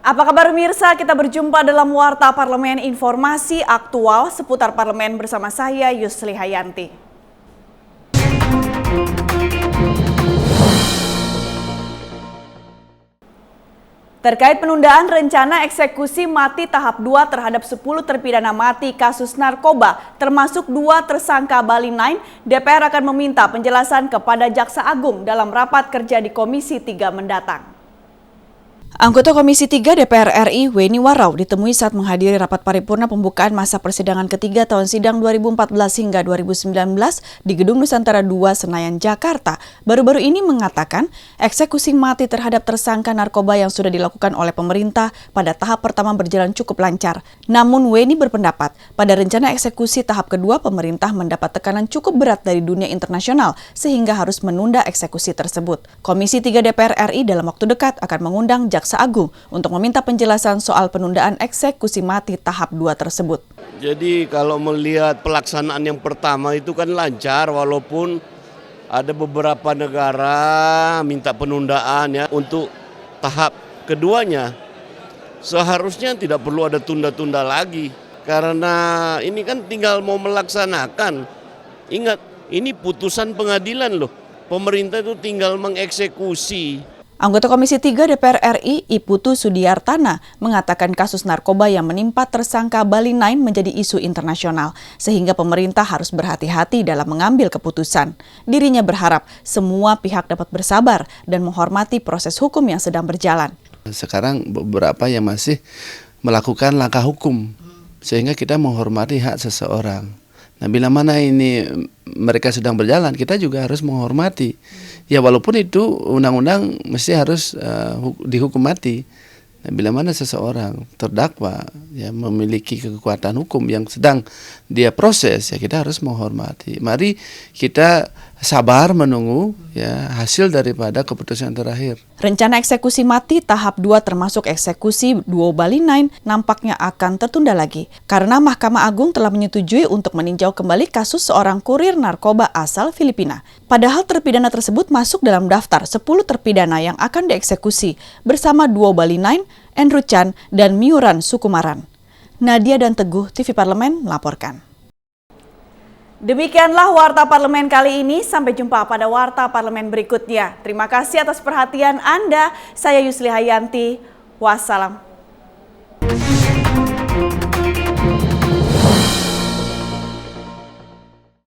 Apa kabar pemirsa? Kita berjumpa dalam Warta Parlemen, informasi aktual seputar parlemen bersama saya Yusli Hayanti. Terkait penundaan rencana eksekusi mati tahap 2 terhadap 10 terpidana mati kasus narkoba, termasuk 2 tersangka Bali 9, DPR akan meminta penjelasan kepada Jaksa Agung dalam rapat kerja di Komisi 3 mendatang. Anggota Komisi 3 DPR RI, Weni Warau, ditemui saat menghadiri rapat paripurna pembukaan masa persidangan ketiga tahun sidang 2014 hingga 2019 di Gedung Nusantara II, Senayan, Jakarta. Baru-baru ini mengatakan eksekusi mati terhadap tersangka narkoba yang sudah dilakukan oleh pemerintah pada tahap pertama berjalan cukup lancar. Namun Weni berpendapat pada rencana eksekusi tahap kedua pemerintah mendapat tekanan cukup berat dari dunia internasional sehingga harus menunda eksekusi tersebut. Komisi 3 DPR RI dalam waktu dekat akan mengundang Jaksa Agung untuk meminta penjelasan soal penundaan eksekusi mati tahap 2 tersebut. Jadi kalau melihat pelaksanaan yang pertama itu kan lancar, walaupun ada beberapa negara minta penundaan ya untuk tahap keduanya. Seharusnya tidak perlu ada tunda-tunda lagi karena ini kan tinggal mau melaksanakan. Ingat, ini putusan pengadilan loh. Pemerintah itu tinggal mengeksekusi. Anggota Komisi 3 DPR RI, Iputu Sudiartana, mengatakan kasus narkoba yang menimpa tersangka Bali 9 menjadi isu internasional, sehingga pemerintah harus berhati-hati dalam mengambil keputusan. Dirinya berharap semua pihak dapat bersabar dan menghormati proses hukum yang sedang berjalan. Sekarang beberapa yang masih melakukan langkah hukum, sehingga kita menghormati hak seseorang. Nah, bila mana ini mereka sedang berjalan, kita juga harus menghormati. Ya walaupun itu undang-undang mesti harus dihukum mati. Nah, bila mana seseorang terdakwa ya memiliki kekuatan hukum yang sedang dia proses, ya kita harus menghormati. Mari kita sabar menunggu ya hasil daripada keputusan terakhir. Rencana eksekusi mati tahap 2 termasuk eksekusi duo Bali 9 nampaknya akan tertunda lagi karena Mahkamah Agung telah menyetujui untuk meninjau kembali kasus seorang kurir narkoba asal Filipina. Padahal terpidana tersebut masuk dalam daftar 10 terpidana yang akan dieksekusi bersama duo Bali 9, Andrew Chan, dan Miuran Sukumaran. Nadia dan Teguh, TV Parlemen melaporkan. Demikianlah Warta Parlemen kali ini. Sampai jumpa pada Warta Parlemen berikutnya. Terima kasih atas perhatian Anda. Saya Yusli Hayanti. Wassalam.